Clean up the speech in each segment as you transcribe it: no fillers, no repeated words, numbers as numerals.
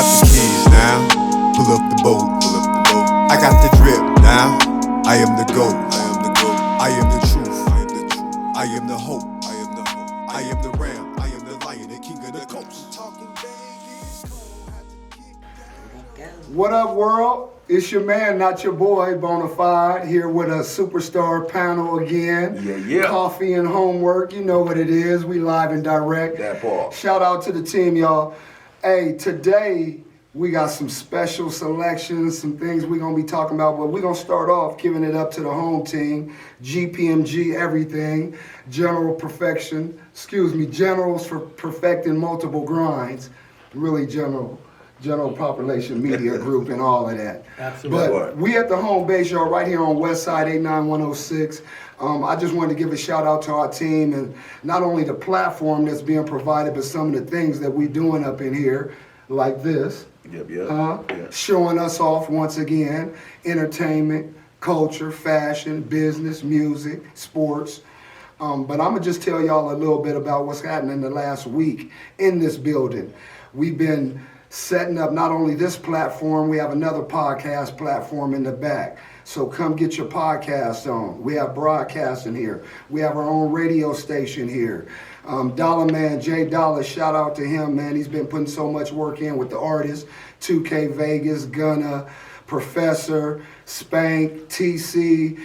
got the keys now. Pull up the boat. I got the drip now. I am the GOAT. I am the truth. I am the hope. I am the ram. I am the lion, the king of the coast. What up, world? It's your man, not your boy, Bonafide, here with a superstar panel again. Yeah. Coffee and homework, you know what it is. We live and direct. That part. Shout out to the team, y'all. Hey, today we got some special selections, some things we're going to be talking about, but we're going to start off giving it up to the home team, GPMG everything, Generals for perfecting multiple grinds, really general population media group and all of that. Absolutely. But we at the home base, y'all, right here on West Side 89106. I just wanted to give a shout out to our team and not only the platform that's being provided, but some of the things that we doing up in here, like this. Yep. Showing us off once again, entertainment, culture, fashion, business, music, sports. But I'm gonna just tell y'all a little bit about what's happening the last week in this building. We've been setting up not only this platform, we have another podcast platform in the back. So come get your podcast on. We have broadcasting here. We have our own radio station here. Dollar Man, Jay Dollar, shout out to him, man. He's been putting so much work in with the artists. 2K Vegas, Gunna, Professor, Spank, TC,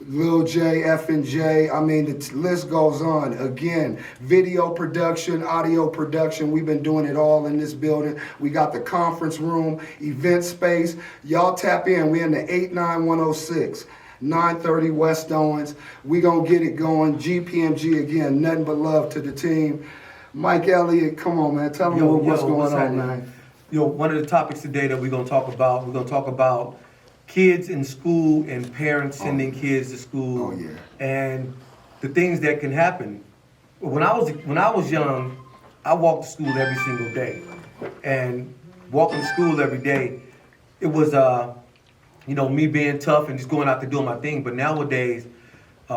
Lil J, F and J. I mean, the list goes on. Again, video production, audio production. We've been doing it all in this building. We got the conference room, event space. Y'all tap in. We're in the 89106, 930 West Owens. We gonna get it going. GPMG again. Nothing but love to the team. Mike Elliott, come on, man. Tell them what's going on, man. One of the topics today that we're gonna talk about kids in school and parents sending kids to school, and the things that can happen. When I was young, I walked to school every single day, and walking to school every day, it was me being tough and just going out to do my thing. But nowadays,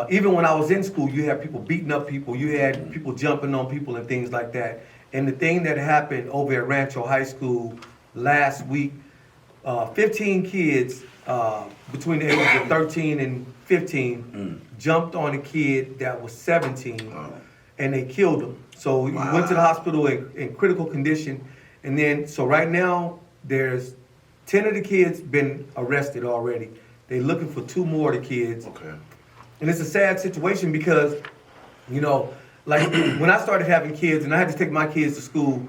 even when I was in school, you had people beating up people, you had people jumping on people and things like that. And the thing that happened over at Rancho High School last week, 15 kids between the ages of 13 and 15 jumped on a kid that was 17 and they killed him. So he went to the hospital in critical condition. And then, so right now, there's 10 of the kids been arrested already. They're looking for 2 more of the kids. Okay. And it's a sad situation because, like when I started having kids and I had to take my kids to school,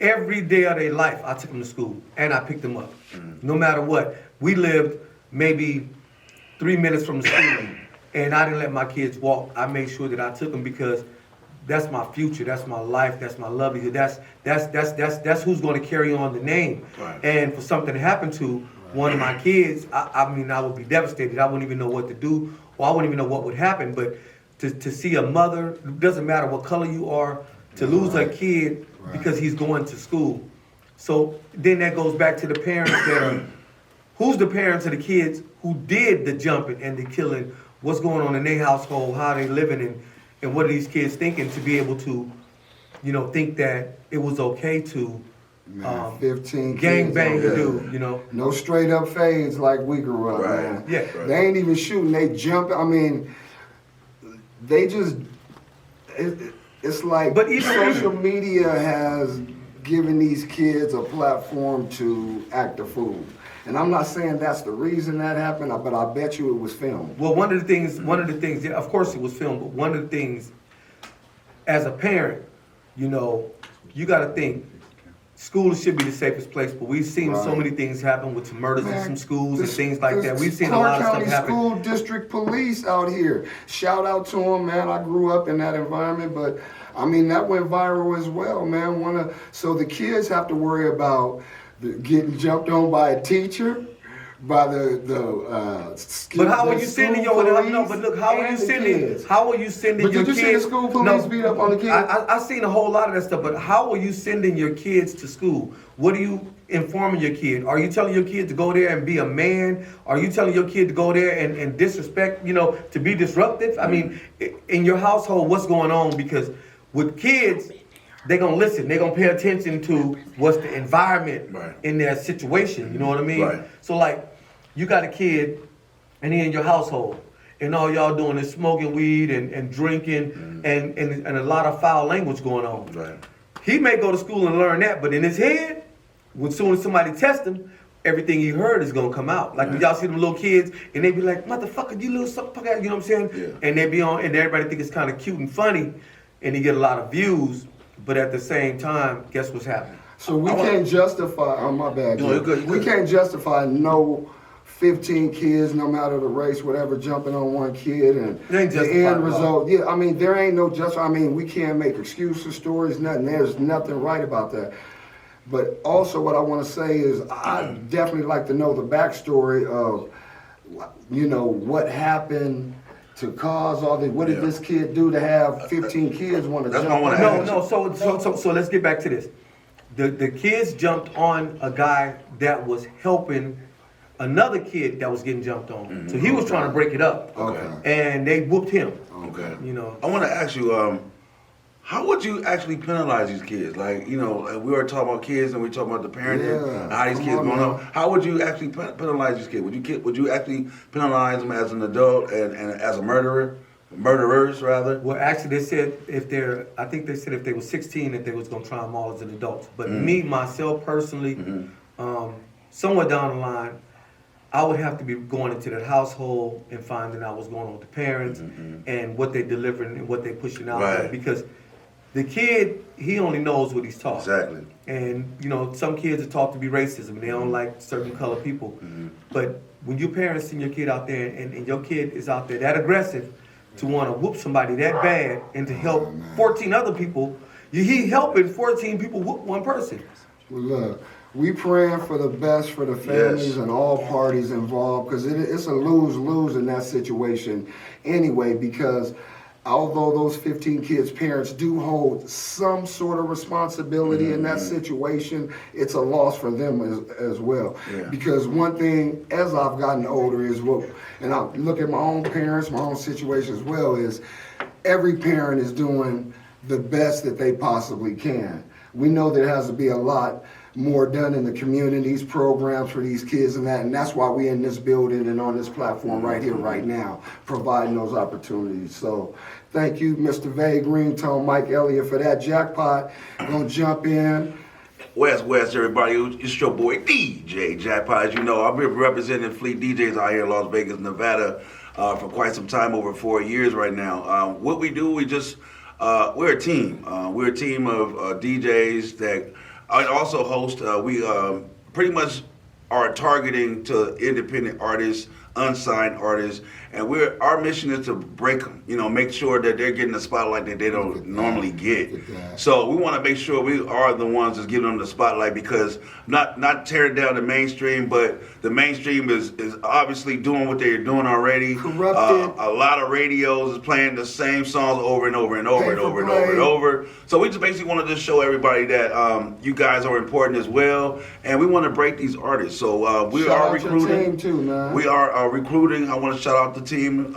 every day of their life, I took them to school and I picked them up. No matter what. We lived maybe 3 minutes from the school and I didn't let my kids walk. I made sure that I took them because that's my future, that's my life, that's my livelihood, that's who's going to carry on the name. Right. And for something to happen to one of my kids, I would be devastated. I wouldn't even know what to do, or I wouldn't even know what would happen. But to see a mother, it doesn't matter what color you are, to lose a kid because he's going to school. So then that goes back to the parents that are, who's the parents of the kids who did the jumping and the killing? What's going on in their household? How they living? And what are these kids thinking to be able to, think that it was okay to 15 gang bang kids a dude, No straight up fades like we grew up, man. Yeah. Right. They ain't even shooting, they jump. I mean, they just, it's like But even social media has given these kids a platform to act a fool. And I'm not saying that's the reason that happened, but I bet you it was filmed. Well, one of the things, yeah, of course it was filmed, but one of the things, as a parent, you got to think, school should be the safest place, but we've seen so many things happen with some murders in some schools and things like that. We've seen a lot of stuff happen. School District Police out here. Shout out to them, man. I grew up in that environment, but I mean, that went viral as well, man. So the kids have to worry about getting jumped on by a teacher, by But how are you sending your no? But look, how are you sending? Kids. How are you sending But your did you kids? see the school police beat up on the kids? I've seen a whole lot of that stuff. But how are you sending your kids to school? What are you informing your kid? Are you telling your kid to go there and be a man? Are you telling your kid to go there and disrespect? To be disruptive? I mean, in your household, what's going on? Because with kids, they're gonna listen. They're gonna pay attention to what's the environment Right. in their situation. You know what I mean? Right. So like, you got a kid, and he in your household, and all y'all doing is smoking weed and drinking, and a lot of foul language going on. Right. He may go to school and learn that, but in his head, when soon as somebody tests him, everything he heard is gonna come out. Like when y'all see them little kids, and they be like, "Motherfucker, you little sucker," you know what I'm saying? Yeah. And they be on, and everybody think it's kind of cute and funny, and he get a lot of views. But at the same time, guess what's happening? So we can't justify. Oh my bad. No, you're good, you're we good. can't justify no 15 kids, no matter the race, whatever, jumping on one kid and It ain't the justified, end result. Yeah, I mean there ain't no just. I mean we can't make excuses, stories, nothing. There's nothing right about that. But also, what I want to say is, I definitely like to know the backstory of, you know, what happened to cause all this. What did this kid do to have 15 kids want to That's jump? what I wanna on? ask. So let's get back to this. The kids jumped on a guy that was helping another kid that was getting jumped on. So he was trying to break it up. Okay. And they whooped him. Okay. You know. I want to ask you, how would you actually penalize these kids? Like, you know, like we were talking about kids and we talking about the parenting, Yeah. and how these Come kids on, going man. up. How would you actually penalize these kids? Would you actually penalize them as an adult and as a murderers rather? Well, actually, they said I think they said if they were 16, that they was gonna try them all as an adults. But me, myself, personally, somewhere down the line, I would have to be going into that household and finding out what's going on with the parents and what they delivering and what they pushing out there. Right. Because the kid, he only knows what he's taught. Exactly. And you know, some kids are taught to be racism. They don't like certain colored people. But when your parents send your kid out there and your kid is out there that aggressive to want to whoop somebody that bad and to help 14 other people, he helping 14 people whoop one person. Well, look, we praying for the best for the families and all parties involved, because it's a lose-lose in that situation anyway, because although those 15 kids' parents do hold some sort of responsibility in that situation, it's a loss for them as well. Yeah. Because one thing, as I've gotten older, is and I look at my own parents, my own situation as well, is every parent is doing the best that they possibly can. We know there has to be a lot more done in the communities, programs for these kids and that's why we in this building and on this platform right here, right now, providing those opportunities. So thank you, Mr. Vay Greentone, Mike Elliott, for that. Jackpot, gonna jump in. West, everybody. It's your boy DJ Jackpot. As you know, I've been representing Fleet DJs out here in Las Vegas, Nevada, for quite some time, over 4 years right now. What we do, we're a team. We're a team of DJs that I also host. We pretty much are targeting to independent artists, unsigned artists, and our mission is to break them. You know, make sure that they're getting the spotlight that they don't normally get. So we want to make sure we are the ones that's giving them the spotlight, because not tearing down the mainstream, but the mainstream is obviously doing what they're doing already. Corrupted. A lot of radios is playing the same songs over and over and over and over and over and over. So we just basically want to just show everybody that you guys are important as well, and we want to break these artists. So we Shout are out your recruiting. team too, man. We are recruiting. I want to shout out the team,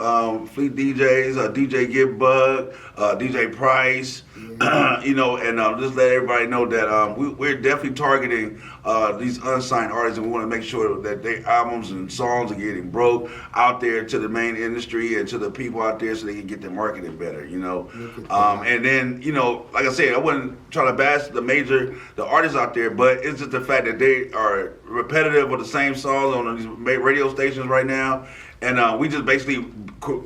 Fleet DJs, DJ Give Bug, DJ Price, you know, and just let everybody know that we're definitely targeting these unsigned artists, and we want to make sure that their albums and songs are getting broke out there to the main industry and to the people out there, so they can get their marketing better, you know. And then, you know, like I said, I wasn't trying to bash the artists out there, but it's just the fact that they are repetitive with the same songs on these radio stations right now. And we just basically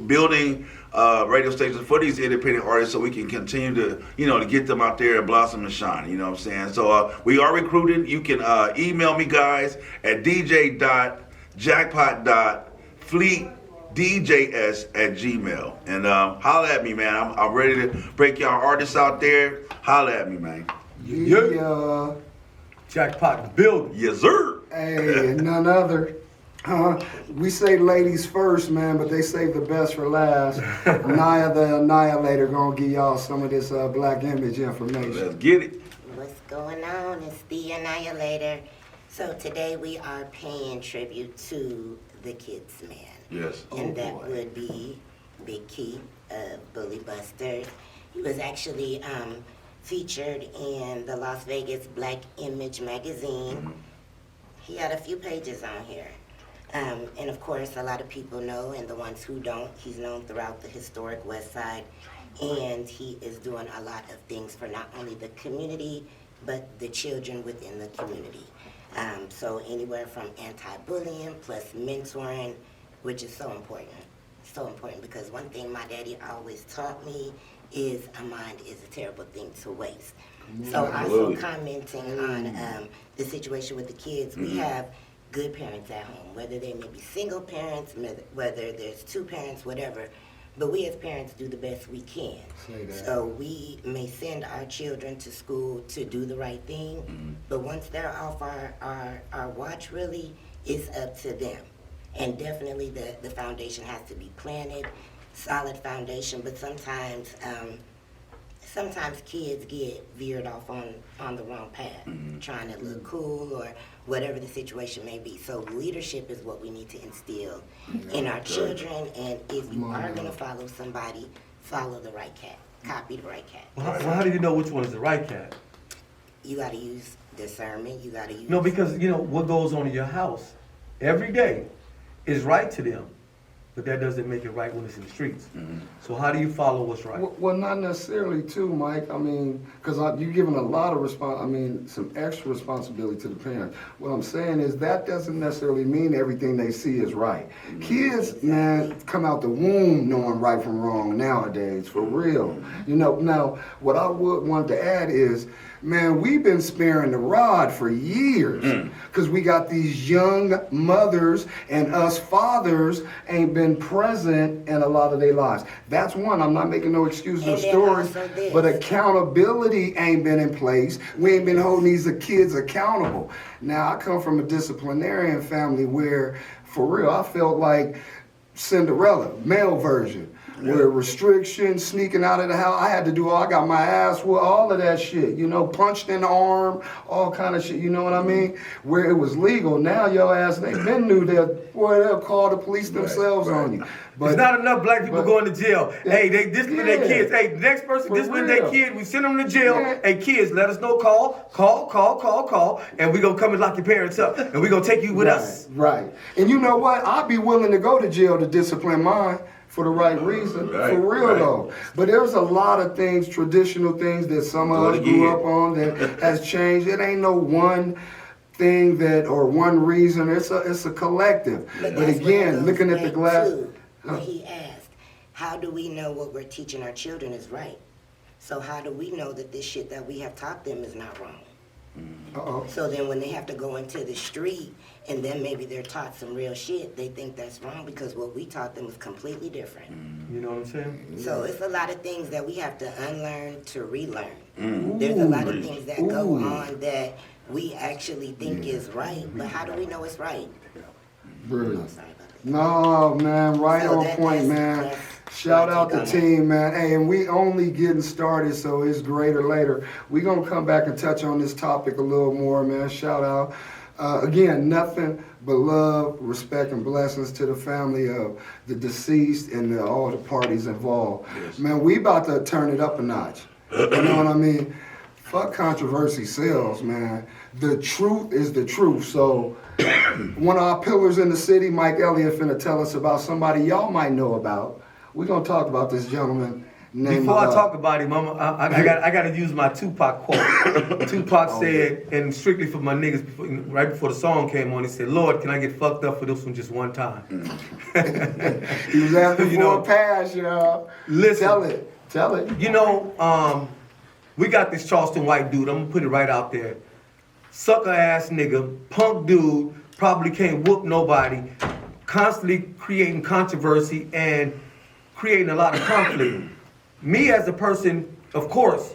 building radio stations for these independent artists, so we can continue to, you know, to get them out there and blossom and shine. You know what I'm saying? So we are recruiting. You can email me, guys, at dj.jackpot.fleetdjs@gmail, and holla at me, man. I'm ready to break y'all artists out there. Holla at me, man. Yeah. Jackpot in the building. Yes, sir. Hey, none other. We say ladies first, man, but they save the best for last. Naya the Annihilator gonna give y'all some of this black image information. Let's get it. What's going on? It's the Annihilator. So today we are paying tribute to the Kids Man. Yes. And that would be Big Keith of Bully Busters. He was actually featured in the Las Vegas Black Image magazine. He had a few pages on here. And of course, a lot of people know, and the ones who don't, he's known throughout the historic West Side. And he is doing a lot of things for not only the community, but the children within the community. So anywhere from anti-bullying plus mentoring, which is so important. So important, because one thing my daddy always taught me is a mind is a terrible thing to waste. So also commenting on the situation with the kids, we have good parents at home, whether they may be single parents, whether there's two parents, whatever. But we as parents do the best we can. So we may send our children to school to do the right thing, but once they're off our watch, really, it's up to them. And definitely the foundation has to be planted, solid foundation, but sometimes kids get veered off on the wrong path, trying to look cool or whatever the situation may be. So leadership is what we need to instill in our children, and if you are going to follow somebody, follow the right cat, copy the right cat. Well, how do you know which one is the right cat? You got to use discernment, you got to use... No, because, what goes on in your house every day is right to them, but that doesn't make it right when it's in the streets. So how do you follow what's right? Well, not necessarily too, Mike. I mean, because you're giving a lot of some extra responsibility to the parents. What I'm saying is that doesn't necessarily mean everything they see is right. Kids, man, come out the womb knowing right from wrong nowadays, for real. Now, what I would want to add is, man, we've been sparing the rod for years because we got these young mothers and us fathers ain't been present in a lot of their lives. That's one. I'm not making no excuses or stories, but accountability ain't been in place. We ain't been holding these kids accountable. Now, I come from a disciplinarian family where, for real, I felt like Cinderella, male version. Where restrictions, sneaking out of the house, I had to do I got my ass with all of that shit, punched in the arm, all kind of shit, you know what I mean? Where it was legal, now your ass, they been knew that, boy, they'll call the police themselves on you. But it's not enough black people going to jail. Hey, they discipline their kids. Hey, the next person discipline their kid, we send them to jail. Hey, kids, let us know, call, and we gonna come and lock your parents up, and we gonna take you with us. Right, and you know what? I'd be willing to go to jail to discipline mine. For the right reason, for real though. But there's a lot of things, traditional things that some of us grew up on that has changed. It ain't no one thing or one reason. It's a collective. But again, looking at the glass. What he asked, how do we know what we're teaching our children is right? So how do we know that this shit that we have taught them is not wrong? So then when they have to go into the street and then maybe they're taught some real shit, they think that's wrong because what we taught them was completely different. You know what I'm saying? So it's a lot of things that we have to unlearn to relearn. There's a lot of things that go on that we actually think is right, but how do we know it's right? Brilliant. No, man, right on point, man. Shout out the team, man. Hey, and we only getting started, so it's greater later. We're going to come back and touch on this topic a little more, man. Shout out. Again, nothing but love, respect, and blessings to the family of the deceased and all the parties involved. Yes. Man, we about to turn it up a notch. You know what I mean? Fuck controversy sells, man. The truth is the truth. So one of our pillars in the city, Mike Elliott, finna tell us about somebody y'all might know about. We're going to talk about this gentleman named... Before I talk about him, I got to use my Tupac quote. Tupac said, and strictly for my niggas, right before the song came on, he said, Lord, can I get fucked up for this one just one time? He was asking for a pass, y'all. Listen. Tell it. We got this Charleston white dude, I'm going to put it right out there. Sucker ass nigga, punk dude, probably can't whoop nobody, constantly creating controversy and creating a lot of conflict. Me as a person, of course,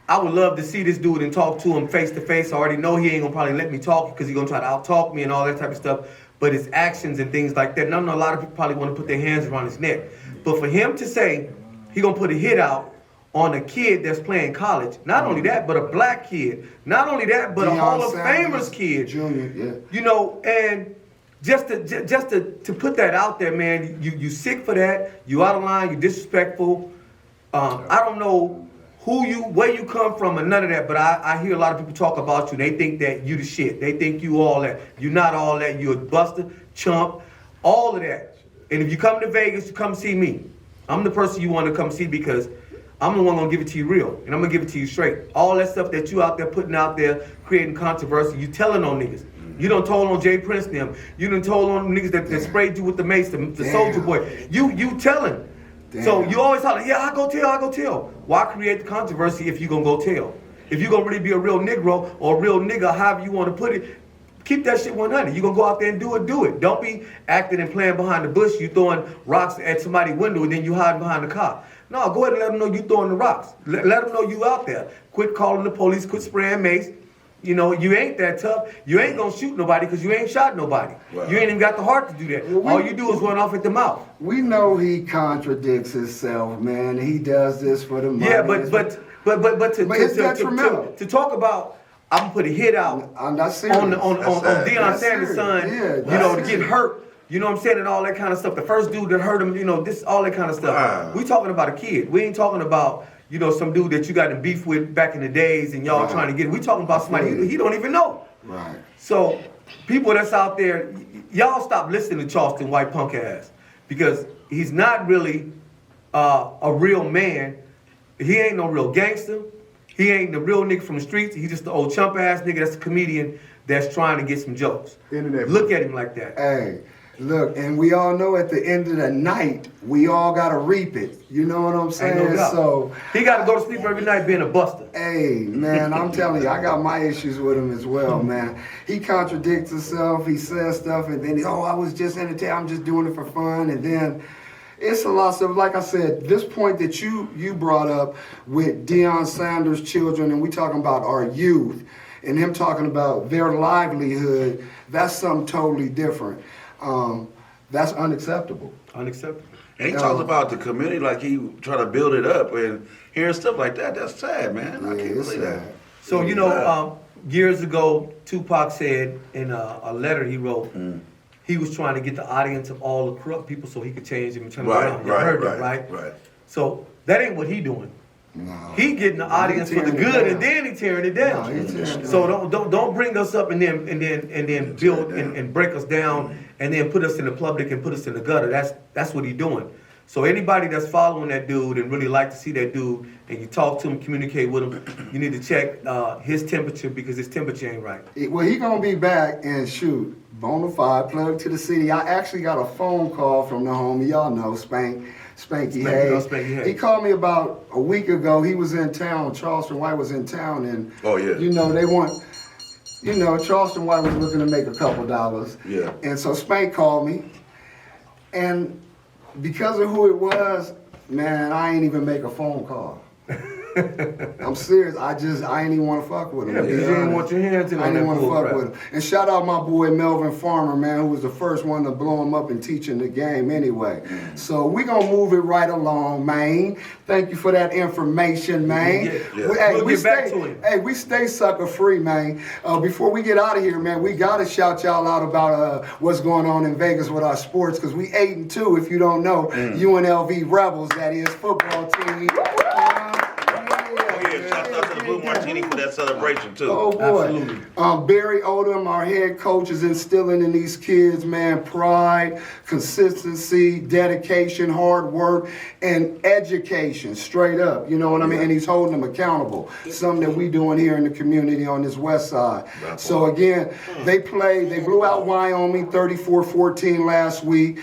I would love to see this dude and talk to him face to face. I already know he ain't gonna probably let me talk because he's gonna try to out-talk me and all that type of stuff. But his actions and things like that, and I know a lot of people probably wanna put their hands around his neck. But for him to say he gonna put a hit out on a kid that's playing college, not only that, but a black kid. Not only that, but a Hall of Famers kid. Junior, yeah. And just to put that out there, man, you sick for that. You out of line. You disrespectful. I don't know where you come from, and none of that. But I hear a lot of people talk about you. They think that you the shit. They think you all that. You're not all that. You're a buster, chump, all of that. And if you come to Vegas, you come see me. I'm the person you want to come see because I'm the one gonna give it to you real, and I'm gonna give it to you straight. All that stuff that you out there putting out there, creating controversy, you telling on niggas. You done told on Jay Prince them. You done told on niggas that sprayed you with the mace, the Soldier Boy. You telling. Damn. So you always holler, yeah, I go tell. Why create the controversy if you gonna go tell? If you gonna really be a real Negro or a real nigga, however you wanna put it, keep that shit 100. You gonna go out there and do it. Don't be acting and playing behind the bush. You throwing rocks at somebody's window and then you hiding behind the car. No, go ahead and let them know you throwing the rocks. Let them know you out there. Quit calling the police, quit spraying mace. You know, you ain't that tough. You ain't gonna shoot nobody because you ain't shot nobody. Wow. You ain't even got the heart to do that. All you do is run off at the mouth. We know he contradicts himself, man. He does this for the money. Yeah, but to talk about, I'm gonna put a hit out I'm not serious. on Deion Sanders' son, to get hurt. You know what I'm saying, and all that kind of stuff. The first dude that hurt him, this, all that kind of stuff. Wow. We talking about a kid. We ain't talking about, some dude that you got in beef with back in the days and y'all trying to get. We talking about somebody he don't even know. Right. So people that's out there, y'all stop listening to Charleston white punk ass because he's not really a real man. He ain't no real gangster. He ain't the real nigga from the streets. He's just the old chump ass nigga that's a comedian that's trying to get some jokes. Look at him like that. Hey. Look, and we all know at the end of the night, we all gotta reap it. You know what I'm saying? Ain't no doubt. So he gotta go to sleep every night being a buster. Hey, man, I'm telling you, I got my issues with him as well, man. He contradicts himself, he says stuff, and then I was just entertained, I'm just doing it for fun, and then it's a lot of stuff. Like I said, this point that you brought up with Deion Sanders' children, and we talking about our youth, and him talking about their livelihood, that's something totally different. That's unacceptable. Unacceptable. And he talks about the community like he trying to build it up, and hearing stuff like that, that's sad, man. I can't believe that. So, years ago, Tupac said in a letter he wrote, he was trying to get the audience of all the corrupt people so he could change them and turn them around. You heard that, right? So that ain't what he doing. No. He getting the audience for the good, and then he tearing it down. So don't bring us up and then build and break us down and then put us in the public and put us in the gutter. That's what he doing. So anybody that's following that dude and really like to see that dude, and you talk to him, communicate with him, you need to check his temperature because his temperature ain't right. Well, he gonna be back and shoot. Bonafide, plug to the city. I actually got a phone call from the homie, y'all know, Spanky Hayes. He called me about a week ago. He was in town. Charleston White was in town, and they want. Charleston White was looking to make a couple dollars. Yeah. And so Spank called me, and because of who it was, man, I ain't even make a phone call. I'm serious. I ain't even want to fuck with him. Yeah, you didn't want your hands in on that. I didn't want to fuck with him. And shout out my boy Melvin Farmer, man, who was the first one to blow him up and teaching the game anyway. So we gonna move it right along, man. Thank you for that information, man. We'll get back to him. Hey, we stay sucker free, man. Before we get out of here, man, we gotta shout y'all out about what's going on in Vegas with our sports, because we 8-2. If you don't know, UNLV Rebels, that is football team. Blue Martini for that celebration too. Oh boy. Absolutely. Barry Odom, our head coach, is instilling in these kids, man, pride, consistency, dedication, hard work, and education, straight up. You know what I mean? And he's holding them accountable. Something that we doing here in the community on this west side. So again, they blew out Wyoming 34-14 last week.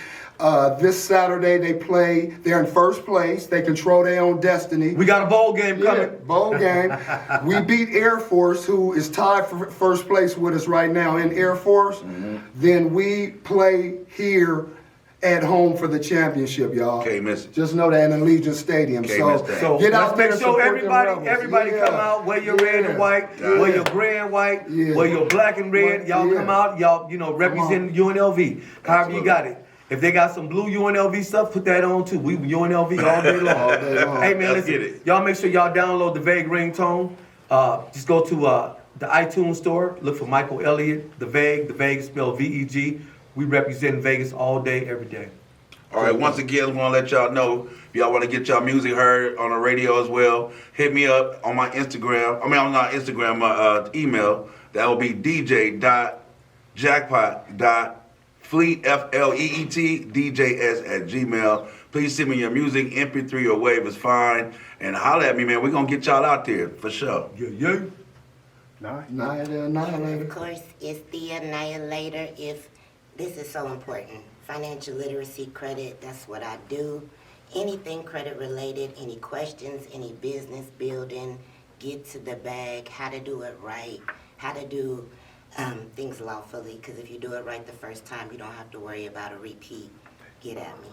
This Saturday they play. They're in first place. They control their own destiny. We got a bowl game coming. Bowl game. We beat Air Force, who is tied for first place with us right now in Air Force. Then we play here at home for the championship, y'all. Can't miss it. Just know that in Allegiant Stadium. So get out there. Make sure everybody come out. Wear your red and white. Wear your gray and white. Wear your black and red. Y'all come out. Y'all represent UNLV. However you got it. If they got some blue UNLV stuff, put that on too. We UNLV all day long. Hey man, listen. Y'all make sure y'all download the Vague ringtone. Just go to the iTunes store. Look for Michael Elliott, the Vague. The Vague is spelled VEG. We represent Vegas all day, every day. All right, once again, I want to let y'all know if y'all want to get y'all music heard on the radio as well, hit me up on my Instagram. On my Instagram, my email. That will be dj.jackpot.fleet, F-L-E-E-T, DJS@gmail. Please send me your music, MP3 or wave is fine. And holler at me, man. We're going to get y'all out there for sure. Yeah. Naya the Annihilator. Of course, it's the Annihilator. If this is so important, financial literacy, credit, that's what I do. Anything credit related, any questions, any business building, get to the bag, how to do it right, how to do things lawfully, because if you do it right the first time, you don't have to worry about a repeat. Get at me.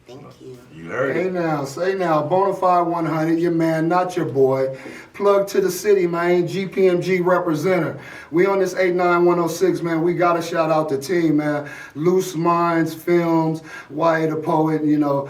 Thank you. You heard Hey it. now, say now, Bonafide 100, your man, not your boy. Plug to the city, man, GPMG representative. We on this 89106, man, we got to shout out the team, man. Loose Minds Films, Wyatt the Poet, you know,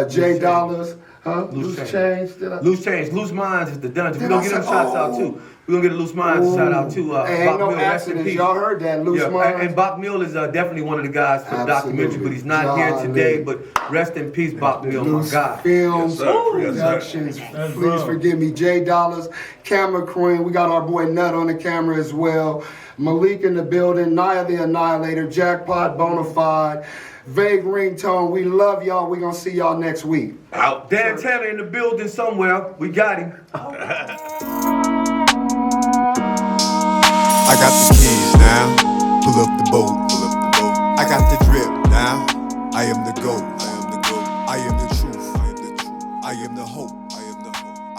Jay Dollars, huh? Loose Change. Loose Change. Loose Minds is the dungeon. We're Did I going to get them say- shots out too. We're going to get a Loose Minds shout out too. Hey, ain't Bach no Mill, rest in accidents. peace. Y'all heard that, Loose Minds. And Bach Mill is definitely one of the guys for the Absolutely. documentary, but he's not Golly. here today. But rest in peace, Bach Mill, my Loose God. Films, Yes, sir. Yes, sir. Productions, please forgive me. Jay Dollars, Camera Queen, we got our boy Nut on the camera as well. Malik in the building, Naya the Annihilator, Jackpot, Bonafide, Vague Ringtone. We love y'all. We gonna see y'all next week. Out. Dan Tanner in the building somewhere. We got him. I got the keys now. Pull up the boat. I got the drip now. I am the GOAT. I am the truth. I am the hope.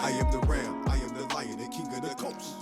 I am the ram. I am the lion, the king of the coast.